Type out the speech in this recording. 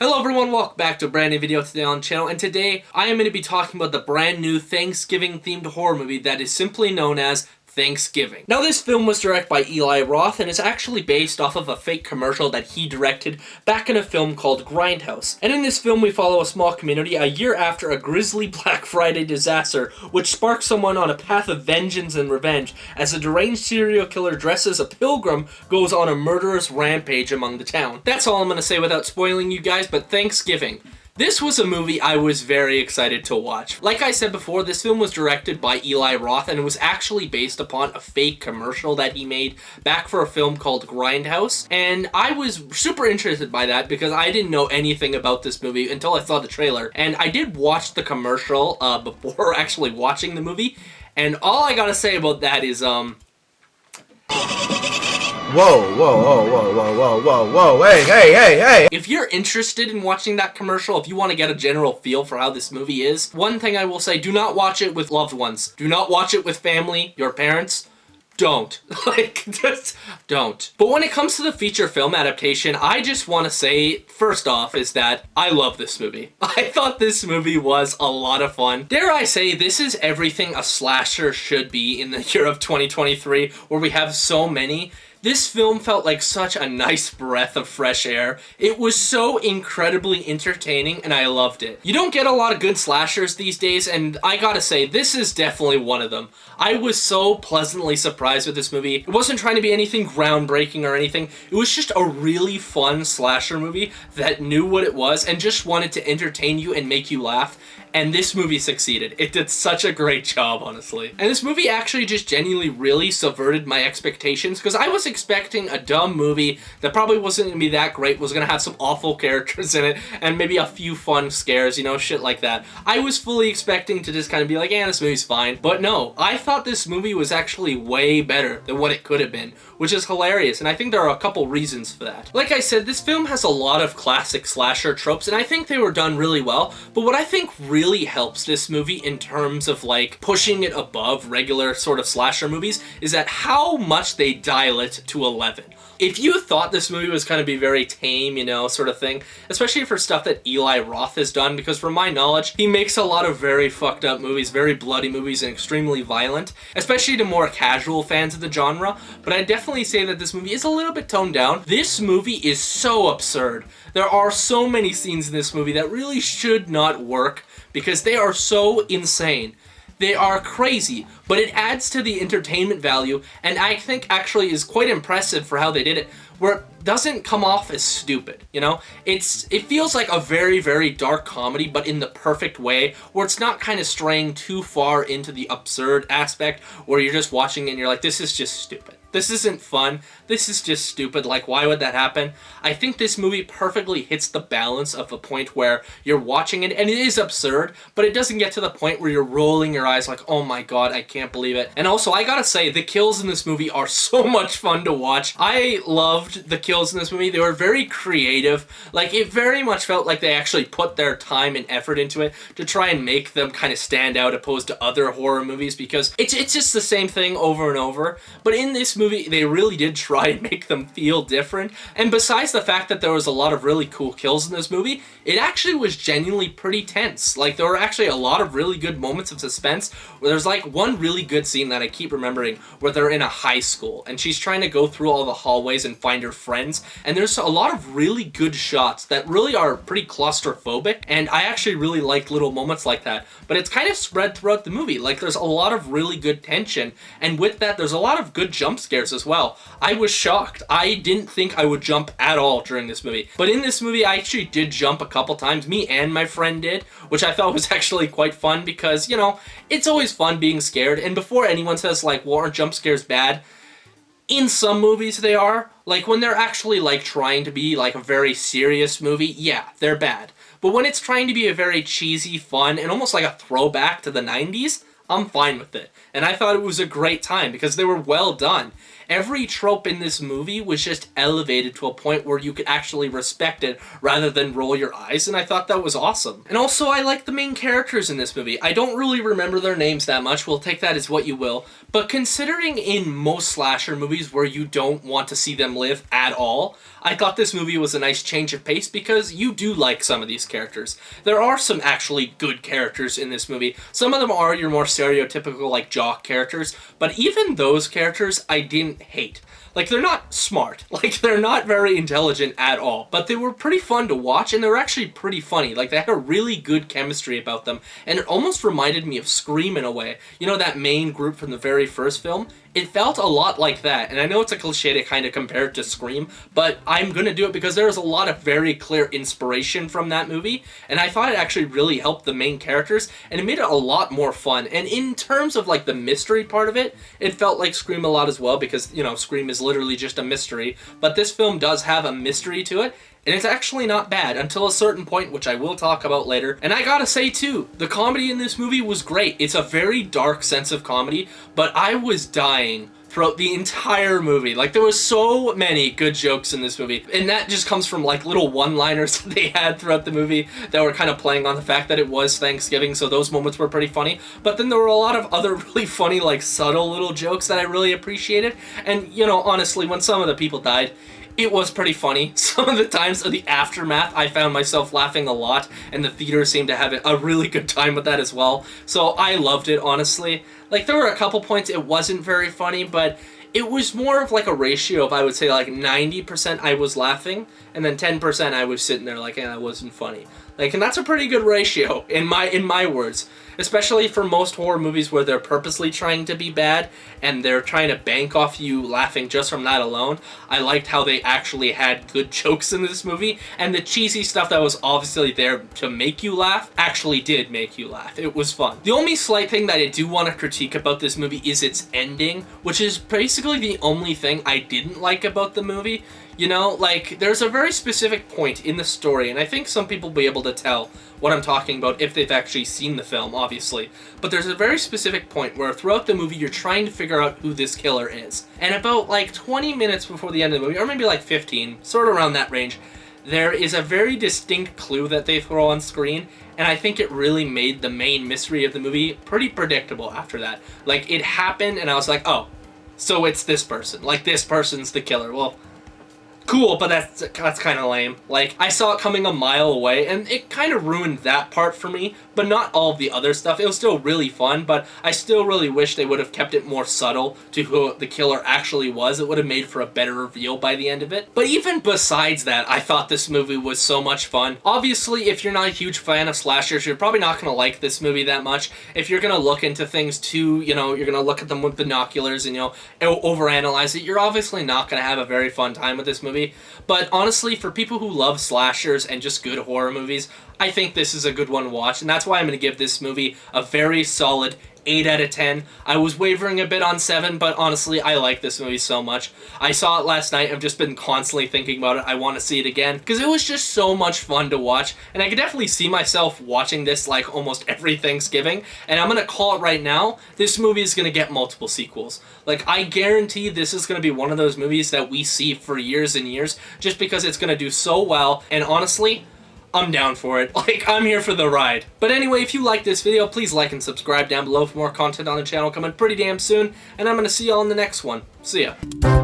Hello everyone, welcome back to a brand new video today on the channel, and today I am going to be talking about the brand new Thanksgiving themed horror movie that is simply known as Thanksgiving. Now this film was directed by Eli Ross and is actually based off of a fake commercial that he directed back in a film called Grindhouse. And in this film we follow a small community a year after a grisly Black Friday disaster which sparks someone on a path of vengeance and revenge as a deranged serial killer dressed as a pilgrim goes on a murderous rampage among the town. That's all I'm going to say without spoiling you guys, but Thanksgiving. This was a movie I was very excited to watch. Like I said before, this film was directed by Eli Roth and it was actually based upon a fake commercial that he made back for a film called Grindhouse. And I was super interested by that because I didn't know anything about this movie until I saw the trailer. And I did watch the commercial before actually watching the movie. And all I gotta say about that is, Whoa, hey. If you're interested in watching that commercial, if you want to get a general feel for how this movie is, one thing I will say, do not watch it with loved ones. Do not watch it with family, your parents. Don't. Just don't. But when it comes to the feature film adaptation, I just want to say, first off, is that I love this movie. I thought this movie was a lot of fun. Dare I say, this is everything a slasher should be in the year of 2023, where we have so many. This film felt like such a nice breath of fresh air. It was so incredibly entertaining and I loved it. You don't get a lot of good slashers these days, and I gotta say, this is definitely one of them. I was so pleasantly surprised with this movie. It wasn't trying to be anything groundbreaking or anything. It was just a really fun slasher movie that knew what it was and just wanted to entertain you and make you laugh. And this movie succeeded. It did such a great job, honestly. And this movie actually just genuinely really subverted my expectations because I was expecting a dumb movie that probably wasn't going to be that great, was going to have some awful characters in it, and maybe a few fun scares, you know, shit like that. I was fully expecting to just kind of be like, this movie's fine. But no, I thought this movie was actually way better than what it could have been, which is hilarious, and I think there are a couple reasons for that. Like I said, this film has a lot of classic slasher tropes, and I think they were done really well, but what I think really helps this movie in terms of like pushing it above regular sort of slasher movies is that how much they dial it to 11. If you thought this movie was going to be very tame, you know, sort of thing, especially for stuff that Eli Roth has done, because from my knowledge, he makes a lot of very fucked up movies, very bloody movies, and extremely violent, especially to more casual fans of the genre, but I definitely say that this movie is a little bit toned down. This movie is so absurd. There are so many scenes in this movie that really should not work because they are so insane. They are crazy, but it adds to the entertainment value, and I think actually is quite impressive for how they did it, where it doesn't come off as stupid, you know? It feels like a very, very dark comedy, but in the perfect way, where it's not kind of straying too far into the absurd aspect, where you're just watching it and you're like, this is just stupid. This isn't fun. This is just stupid. Like, why would that happen? I think this movie perfectly hits the balance of a point where you're watching it, and it is absurd, but it doesn't get to the point where you're rolling your eyes like, oh my god, I can't believe it. And also, I gotta say, the kills in this movie are so much fun to watch. I loved the kills in this movie. They were very creative. Like, it very much felt like they actually put their time and effort into it to try and make them kind of stand out opposed to other horror movies, because it's just the same thing over and over. But in this movie, they really did try and make them feel different, and besides the fact that there was a lot of really cool kills in this movie, it actually was genuinely pretty tense. Like, there were actually a lot of really good moments of suspense, where there's like one really good scene that I keep remembering where they're in a high school, and she's trying to go through all the hallways and find her friends, and there's a lot of really good shots that really are pretty claustrophobic, and I actually really like little moments like that, but it's kind of spread throughout the movie. Like, there's a lot of really good tension, and with that, there's a lot of good jump scares as well. I was shocked. I didn't think I would jump at all during this movie. But in this movie, I actually did jump a couple times. Me and my friend did, which I thought was actually quite fun because, you know, it's always fun being scared. And before anyone says, like, well, aren't jump scares bad? In some movies they are. Like, when they're actually, like, trying to be, like, a very serious movie, yeah, they're bad. But when it's trying to be a very cheesy, fun, and almost like a throwback to the 90s, I'm fine with it. And I thought it was a great time because they were well done. Every trope in this movie was just elevated to a point where you could actually respect it rather than roll your eyes, and I thought that was awesome. And also, I like the main characters in this movie. I don't really remember their names that much, we'll take that as what you will, but considering in most slasher movies where you don't want to see them live at all, I thought this movie was a nice change of pace because you do like some of these characters. There are some actually good characters in this movie. Some of them are your more stereotypical, like, jock characters, but even those characters I didn't hate. Like, they're not smart. Like, they're not very intelligent at all. But they were pretty fun to watch, and they were actually pretty funny. Like, they had a really good chemistry about them, and it almost reminded me of Scream in a way. You know, that main group from the very first film? It felt a lot like that, and I know it's a cliche to kind of compare it to Scream, but I'm gonna do it because there is a lot of very clear inspiration from that movie, and I thought it actually really helped the main characters, and it made it a lot more fun. And in terms of, like, the mystery part of it, it felt like Scream a lot as well, because, you know, Scream is literally just a mystery, but this film does have a mystery to it, and it's actually not bad until a certain point, which I will talk about later. And I gotta say too, the comedy in this movie was great. It's a very dark sense of comedy, but I was dying throughout the entire movie. Like, there was so many good jokes in this movie, and that just comes from, like, little one-liners that they had throughout the movie that were kind of playing on the fact that it was Thanksgiving, so those moments were pretty funny. But then there were a lot of other really funny, like, subtle little jokes that I really appreciated. And, you know, honestly, when some of the people died, it was pretty funny. Some of the times of the aftermath, I found myself laughing a lot, and the theater seemed to have a really good time with that as well. So I loved it, honestly. Like, there were a couple points it wasn't very funny, but it was more of like a ratio of, I would say, like 90% I was laughing, and then 10% I was sitting there like, that wasn't funny. Like, and that's a pretty good ratio, in my words. Especially for most horror movies where they're purposely trying to be bad, and they're trying to bank off you laughing just from that alone. I liked how they actually had good jokes in this movie, and the cheesy stuff that was obviously there to make you laugh actually did make you laugh. It was fun. The only slight thing that I do want to critique about this movie is its ending, which is basically the only thing I didn't like about the movie. You know, like, there's a very specific point in the story, and I think some people will be able to tell what I'm talking about if they've actually seen the film, obviously. But there's a very specific point where throughout the movie you're trying to figure out who this killer is. And about, like, 20 minutes before the end of the movie, or maybe like 15, sort of around that range, there is a very distinct clue that they throw on screen, and I think it really made the main mystery of the movie pretty predictable after that. Like, it happened, and I was like, oh, so it's this person. Like, this person's the killer. Well, cool, but that's kind of lame. Like, I saw it coming a mile away, and it kind of ruined that part for me, but not all of the other stuff. It was still really fun, but I still really wish they would have kept it more subtle to who the killer actually was. It would have made for a better reveal by the end of it. But even besides that, I thought this movie was so much fun. Obviously, if you're not a huge fan of slashers, you're probably not going to like this movie that much. If you're going to look into things too, you know, you're going to look at them with binoculars and, you know, overanalyze it, you're obviously not going to have a very fun time with this movie. But honestly, for people who love slashers and just good horror movies, I think this is a good one to watch, and that's why I'm going to give this movie a very solid 8 out of 10. I was wavering a bit on 7, but honestly, I like this movie so much. I saw it last night. I've just been constantly thinking about it. I want to see it again because it was just so much fun to watch, and I could definitely see myself watching this like almost every Thanksgiving, and I'm going to call it right now, this movie is going to get multiple sequels. Like, I guarantee this is going to be one of those movies that we see for years and years just because it's going to do so well, and honestly, I'm down for it. Like, I'm here for the ride. But anyway, if you like this video, please like and subscribe down below for more content on the channel coming pretty damn soon, and I'm going to see y'all in the next one. See ya.